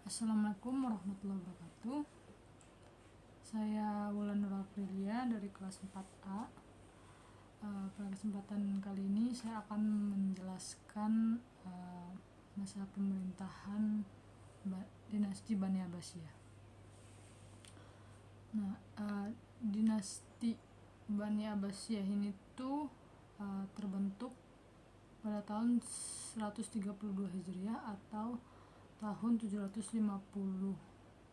Assalamualaikum warahmatullahi wabarakatuh. Saya Wulan Nur Aprilia dari kelas 4A. Pada kesempatan kali ini saya akan menjelaskan masa pemerintahan dinasti Bani Abbasiyah. Nah, dinasti Bani Abbasiyah ini tuh terbentuk pada tahun 132 Hijriah atau tahun 750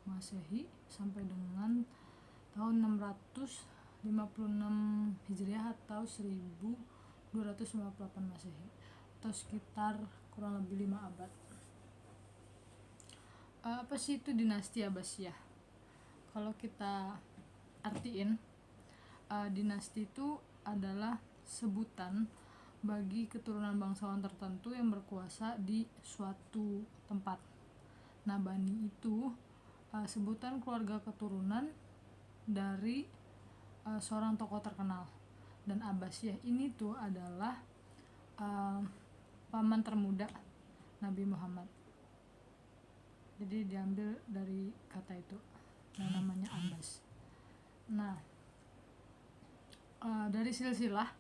Masehi sampai dengan tahun 656 Hijriah atau 1258 Masehi, atau sekitar kurang lebih 5 abad. Apa sih itu dinasti Abbasiyah? Kalau kita artiin, dinasti itu adalah sebutan bagi keturunan bangsawan tertentu yang berkuasa di suatu tempat. Nah, Bani itu sebutan keluarga keturunan dari seorang tokoh terkenal, dan Abbasiyah ini tuh adalah paman termuda Nabi Muhammad. Jadi diambil dari kata itu yang namanya Abbas. Nah, dari silsilah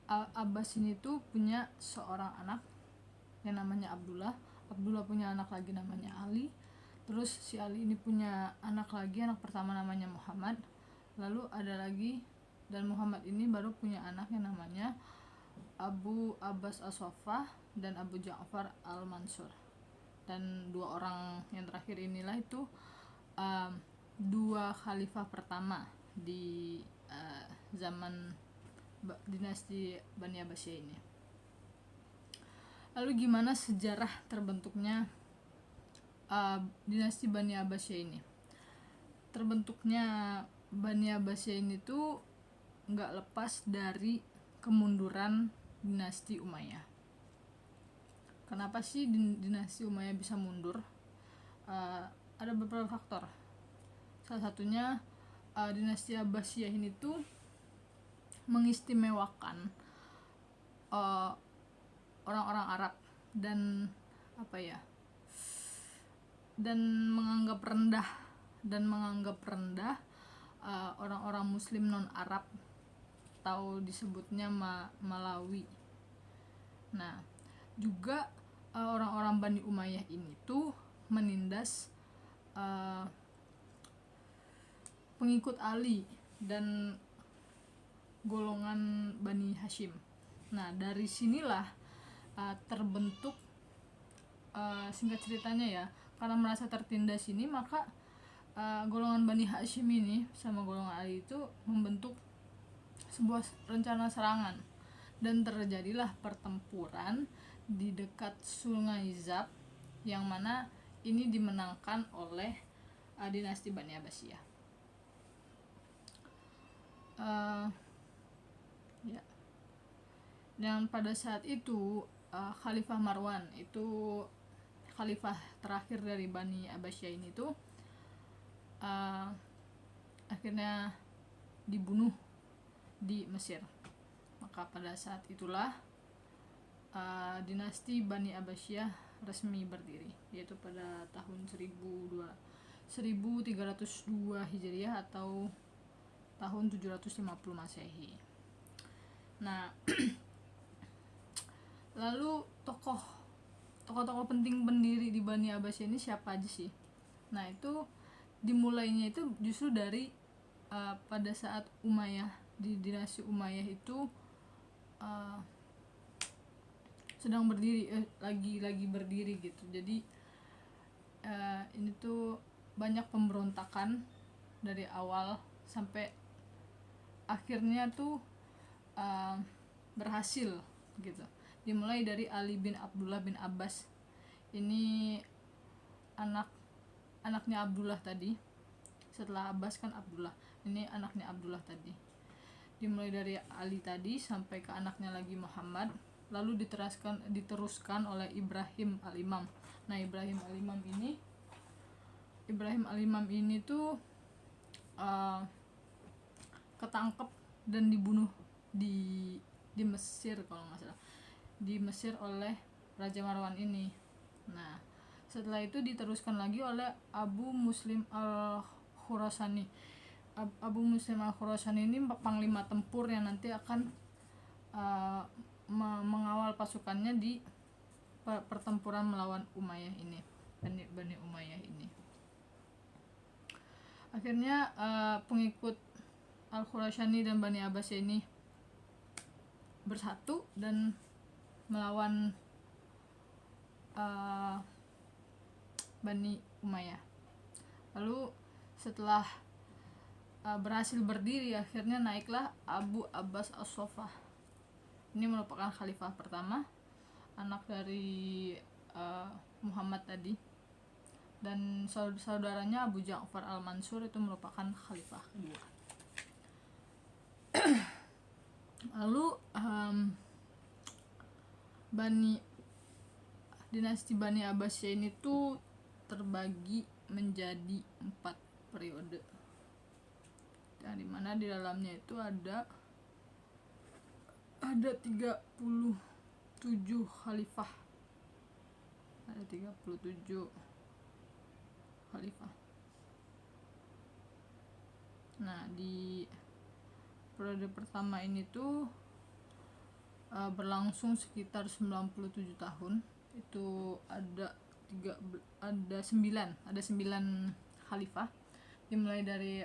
Abbas ini tuh punya seorang anak yang namanya Abdullah. Abdullah punya anak lagi namanya Ali. Terus si Ali ini punya anak lagi, anak pertama namanya Muhammad. Lalu ada lagi, dan Muhammad ini baru punya anak yang namanya Abu Abbas As-Saffah dan Abu Ja'far Al-Mansur. Dan dua orang yang terakhir inilah itu dua khalifah pertama di zaman dinasti Bani Abbasiyah ini. Lalu gimana sejarah terbentuknya dinasti Bani Abbasiyah ini? Terbentuknya Bani Abbasiyah ini tuh nggak lepas dari kemunduran dinasti Umayyah. Kenapa sih dinasti Umayyah bisa mundur? Ada beberapa faktor. Salah satunya dinasti Abbasiyah ini tuh mengistimewakan orang-orang Arab dan menganggap rendah orang-orang Muslim non Arab, atau disebutnya Malawi. Nah, juga orang-orang Bani Umayyah ini tuh menindas pengikut Ali dan golongan Bani Hashim. Nah, dari sinilah terbentuk, singkat ceritanya ya, karena merasa tertindas ini, maka golongan Bani Hashim ini sama golongan Ali itu membentuk sebuah rencana serangan, dan terjadilah pertempuran di dekat Sungai Zab, yang mana ini dimenangkan oleh dinasti Bani Abbasiyah. Dan pada saat itu Khalifah Marwan, itu khalifah terakhir dari Bani Abbasiyah ini tuh akhirnya dibunuh di Mesir. Maka pada saat itulah dinasti Bani Abbasiyah resmi berdiri, yaitu pada tahun 1302 Hijriah atau tahun 750 Masehi. Nah, lalu tokoh-tokoh penting pendiri di Bani Abbasiyah ini siapa aja sih? Nah, itu dimulainya itu justru dari pada saat Umayyah, di dinasti Umayyah itu sedang berdiri, lagi berdiri gitu. Jadi ini tuh banyak pemberontakan dari awal sampai akhirnya tuh berhasil gitu. Dimulai dari Ali bin Abdullah bin Abbas. Ini anaknya Abdullah tadi. Setelah Abbas kan Abdullah. Ini anaknya Abdullah tadi. Dimulai dari Ali tadi sampai ke anaknya lagi Muhammad, lalu diteruskan oleh Ibrahim Al-Imam. Nah, Ibrahim Al-Imam ini tuh ketangkep dan dibunuh di Mesir, kalau nggak salah, di Mesir oleh Raja Marwan ini. Nah, Setelah itu diteruskan lagi oleh Abu Muslim al-Khurasani. Abu Muslim al-Khurasani ini panglima tempur yang nanti akan mengawal pasukannya di pertempuran melawan Umayyah ini, Bani Umayyah ini. Akhirnya pengikut Al-Khurasani dan Bani Abbasiyah ini bersatu dan melawan Bani Umayyah. Lalu setelah berhasil berdiri, akhirnya naiklah Abu Abbas As-Soffah. Ini merupakan khalifah pertama, anak dari Muhammad tadi, dan saudaranya Abu Ja'far Al-Mansur itu merupakan khalifah kedua. Lalu dinasti Bani Abbasiyah ini tuh terbagi menjadi 4 periode, yang dimana di dalamnya itu ada 37 khalifah. Ada 37 khalifah. Nah, di periode pertama ini tuh berlangsung sekitar 97 tahun. Itu ada 9 khalifah, dimulai dari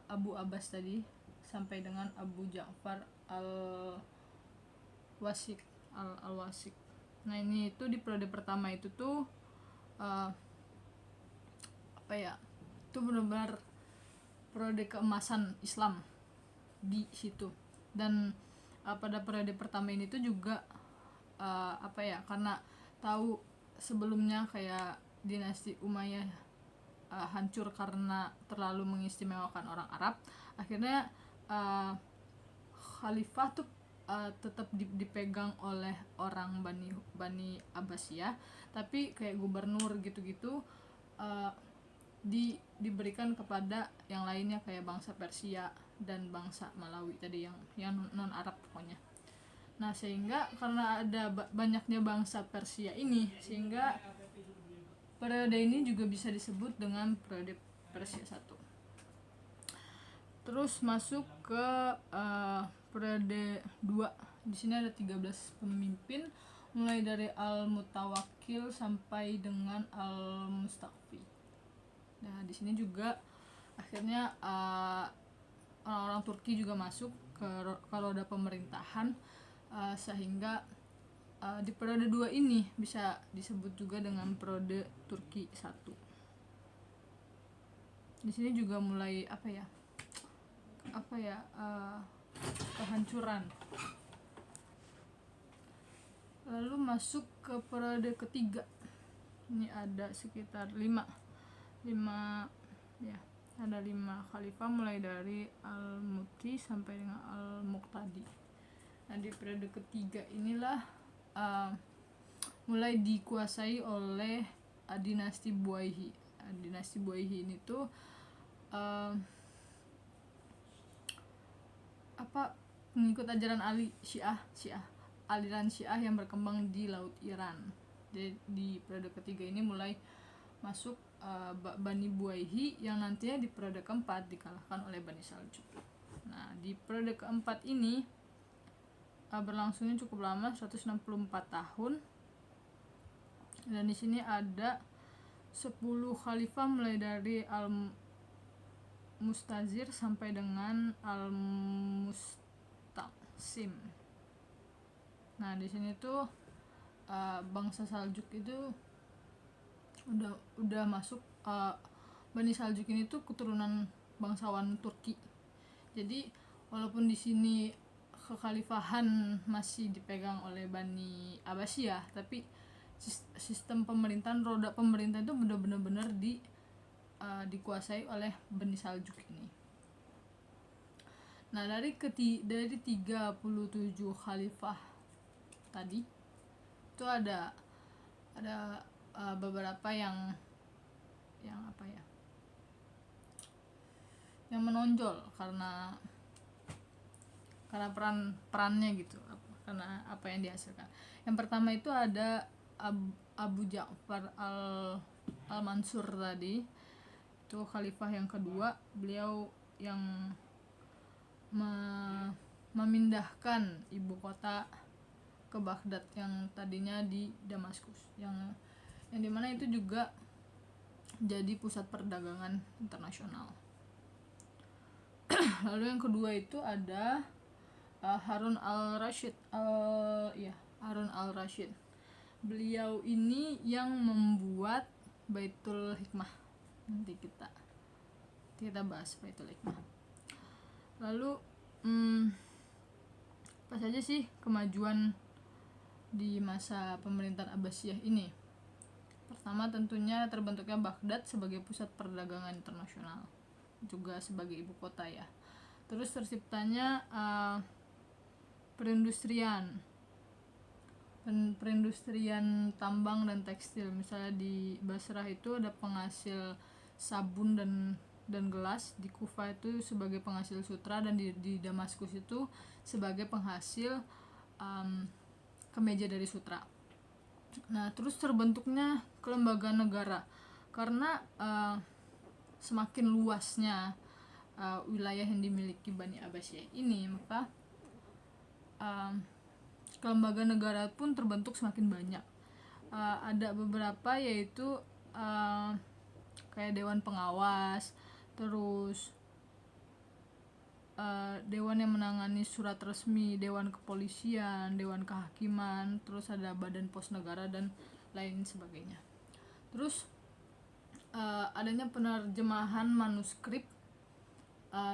Abu Abbas tadi sampai dengan Abu Ja'far Al-Wasiq. Nah, ini itu di periode pertama itu tuh itu benar-benar periode keemasan Islam di situ. Dan pada periode pertama ini tuh juga karena tahu sebelumnya kayak dinasti Umayyah hancur karena terlalu mengistimewakan orang Arab, akhirnya khalifah tuh tetap dipegang oleh orang Bani Abbasiyah, tapi kayak gubernur gitu-gitu diberikan kepada yang lainnya, kayak bangsa Persia dan bangsa Malawi tadi, yang non Arab pokoknya. Nah, sehingga karena ada banyaknya bangsa Persia ini, sehingga periode ini juga bisa disebut dengan periode Persia I. Terus masuk ke periode 2. Di sini ada 13 pemimpin, mulai dari Al-Mutawakkil sampai dengan Al-Mustaqfi. Nah, di sini juga akhirnya orang-orang Turki juga masuk ke roda pemerintahan, sehingga di periode 2 ini bisa disebut juga dengan periode Turki 1. Di sini juga mulai kehancuran. Lalu masuk ke periode ketiga. Ini ada sekitar 5 khalifah, mulai dari Al-Muti sampai dengan Al-Muqtadi. Nah, di periode ketiga inilah mulai dikuasai oleh dinasti Buwayhi. Dinasti Buwayhi ini tuh pengikut ajaran aliran Syiah yang berkembang di Laut Iran. Jadi di periode ketiga ini mulai masuk Bani Buwayhi, yang nantinya di periode keempat dikalahkan oleh Bani Saljuk. Nah, di periode keempat ini berlangsungnya cukup lama, 164 tahun. Dan di sini ada 10 khalifah, mulai dari Al-Mustazir sampai dengan Al-Mustaqsim. Nah, di sini tuh bangsa Saljuk itu udah masuk. Bani Saljuk ini tuh keturunan bangsawan Turki. Jadi walaupun di sini kekhalifahan masih dipegang oleh Bani Abbasiyah, tapi sistem pemerintahan, roda pemerintahan itu benar-benar dikuasai oleh Bani Saljuk ini. Nah, dari 37 khalifah tadi itu ada beberapa yang menonjol karena perannya gitu, karena apa yang dihasilkan. Yang pertama itu ada Abu Ja'far al-Mansur tadi, itu khalifah yang kedua. Beliau yang memindahkan ibu kota ke Baghdad yang tadinya di Damaskus, yang dimana itu juga jadi pusat perdagangan internasional. Lalu yang kedua itu ada Harun al-Rashid. Harun al-Rashid. Beliau ini yang membuat Baitul Hikmah. Nanti kita bahas Baitul Hikmah. Lalu apa saja sih kemajuan di masa pemerintahan Abbasiyah ini? Pertama tentunya terbentuknya Baghdad sebagai pusat perdagangan internasional, juga sebagai ibu kota ya. Terus terciptanya perindustrian tambang dan tekstil. Misalnya di Basrah itu ada penghasil sabun dan gelas, di Kufa itu sebagai penghasil sutra, dan di Damaskus itu sebagai penghasil kemeja dari sutra. Nah, terus terbentuknya kelembagaan negara karena semakin luasnya wilayah yang dimiliki Bani Abbasiyah ini, maka kelembagaan negara pun terbentuk semakin banyak. Ada beberapa, yaitu kayak Dewan Pengawas, terus Dewan yang menangani surat resmi, Dewan Kepolisian, Dewan Kehakiman, terus ada Badan Pos Negara dan lain sebagainya. Terus adanya penerjemahan manuskrip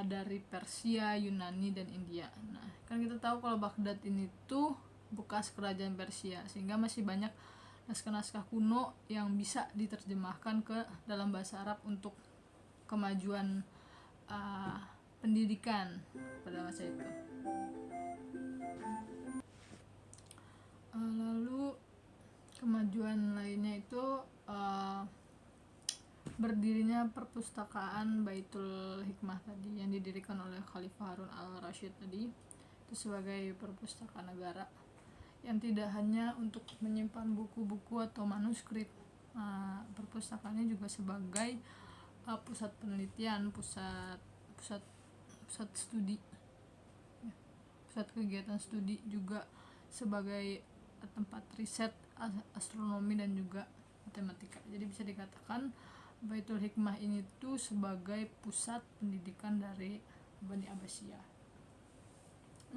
dari Persia, Yunani, dan India. Nah, kan kita tahu kalau Baghdad ini tuh bekas kerajaan Persia, sehingga masih banyak naskah-naskah kuno yang bisa diterjemahkan ke dalam bahasa Arab untuk kemajuan pendidikan pada masa itu. Lalu kemajuan lainnya itu berdirinya perpustakaan Baitul Hikmah tadi, yang didirikan oleh Khalifah Harun al-Rashid tadi, itu sebagai perpustakaan negara yang tidak hanya untuk menyimpan buku-buku atau manuskrip. Perpustakaannya juga sebagai pusat penelitian, pusat studi, pusat kegiatan studi, juga sebagai tempat riset astronomi dan juga matematika. Jadi bisa dikatakan Baitul Hikmah ini tuh sebagai pusat pendidikan dari Bani Abbasiyah.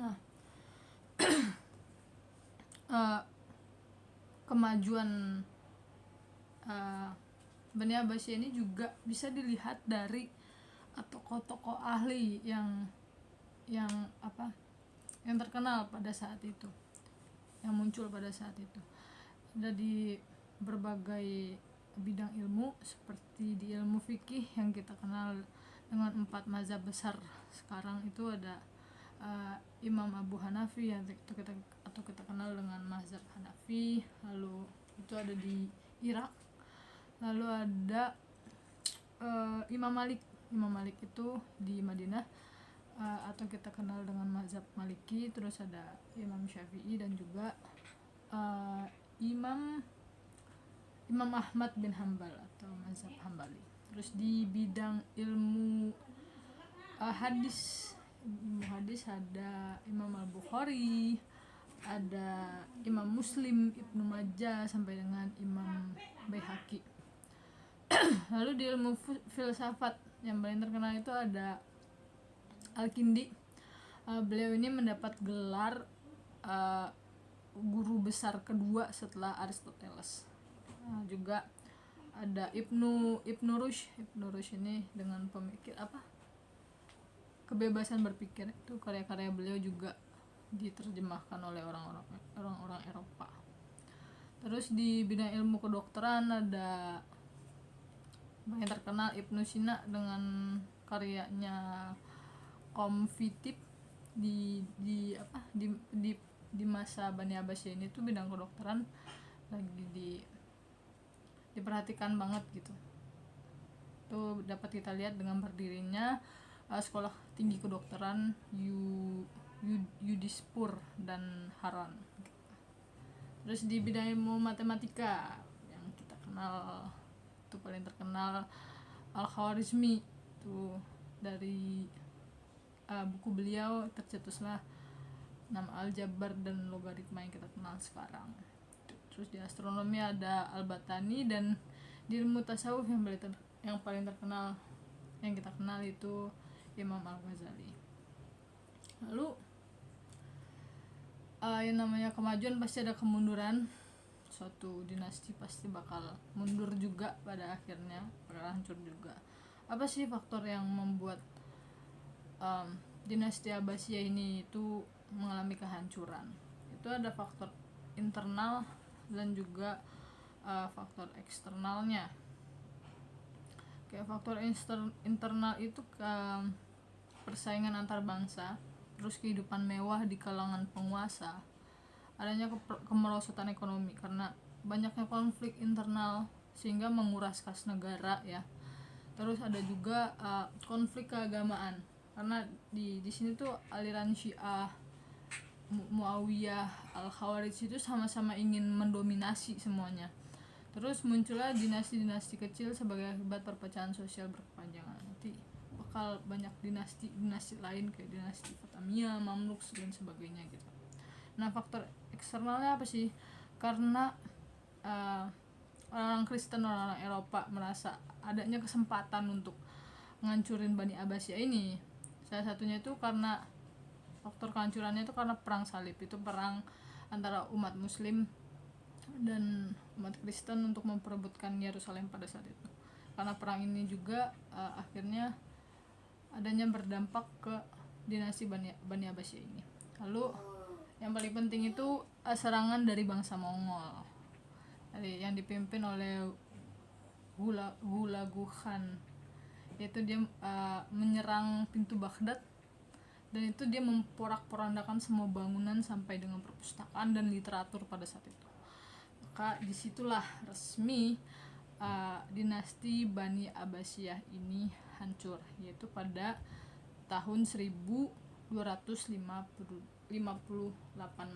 Nah, kemajuan Bani Abbasiyah ini juga bisa dilihat dari tokoh-tokoh ahli yang terkenal pada saat itu, yang muncul pada saat itu. Ada di berbagai bidang ilmu, seperti di ilmu fikih yang kita kenal dengan 4 mazhab besar sekarang itu ada Imam Abu Hanafi atau kita kenal dengan mazhab Hanafi. Lalu itu ada di Irak. Lalu ada Imam Malik itu di Madinah, atau kita kenal dengan mazhab Maliki. Terus ada Imam Syafi'i dan juga Imam Ahmad bin Hambal atau mazhab Hambali. Terus di bidang ilmu hadis ada Imam Al-Bukhari, ada Imam Muslim, Ibnu Majah, sampai dengan Imam Baihaqi. Lalu di ilmu filsafat yang paling terkenal itu ada Al-Kindi. Beliau ini mendapat gelar guru besar kedua setelah Aristoteles. Juga ada Ibnu Rushd. Ibnu Rushd ini dengan pemikir kebebasan berpikir, itu karya-karya beliau juga diterjemahkan oleh orang-orang Eropa. Terus di bidang ilmu kedokteran ada yang terkenal Ibnu Sina dengan karyanya Komfitip di masa Bani Abbasiyah ini tuh bidang kedokteran lagi diperhatikan banget gitu. Itu dapat kita lihat dengan berdirinya sekolah tinggi kedokteran Yudispur dan Haran. Terus di bidang ilmu matematika yang kita kenal itu paling terkenal Al-Khwarizmi, itu dari buku beliau tercetuslah nama aljabar dan logaritma yang kita kenal sekarang. Terus di astronomi ada Al-Batani, dan di ilmu tasawuf yang paling terkenal yang kita kenal itu Imam Al-Ghazali. Lalu yang namanya kemajuan pasti ada kemunduran, suatu dinasti pasti bakal mundur juga pada akhirnya, bakal hancur juga. Apa sih faktor yang membuat dinasti Abbasiyah ini itu mengalami kehancuran? Itu ada faktor internal dan juga faktor eksternalnya. Kayak faktor internal itu persaingan antar bangsa, terus kehidupan mewah di kalangan penguasa, adanya kemerosotan ekonomi karena banyaknya konflik internal sehingga menguras kas negara ya. Terus ada juga konflik keagamaan karena di sini tuh aliran Syiah, Muawiyah, Al-Khawarij itu sama-sama ingin mendominasi semuanya. Terus muncullah dinasti-dinasti kecil sebagai akibat perpecahan sosial berkepanjangan. Nanti bakal banyak dinasti lain kayak dinasti Fatimiyah, Mamluk dan sebagainya gitu. Nah, faktor eksternalnya apa sih? Karena orang Kristen, orang Eropa merasa adanya kesempatan untuk ngancurin Bani Abbasiyah ini. Salah satunya itu karena faktor kehancurannya itu karena perang salib, itu perang antara umat Muslim dan umat Kristen untuk memperebutkan Yerusalem pada saat itu. Karena perang ini juga akhirnya adanya berdampak ke dinasti Bani Abbasiyah ini. Lalu yang paling penting itu serangan dari bangsa Mongol yang dipimpin oleh Hulagu Khan, yaitu dia menyerang pintu Baghdad, dan itu dia memporak-porandakan semua bangunan sampai dengan perpustakaan dan literatur pada saat itu. Maka disitulah resmi dinasti Bani Abbasiyah ini hancur, yaitu pada tahun 1258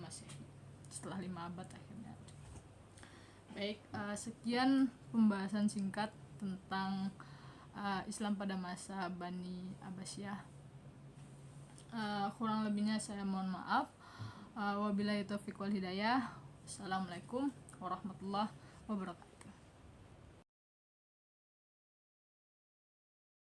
Masehi, setelah 5 abad akhirnya. Baik, sekian pembahasan singkat tentang Islam pada masa Bani Abbasiyah. Kurang lebihnya saya mohon maaf. Wabillahi taufiq wal hidayah. Assalamualaikum warahmatullahi wabarakatuh.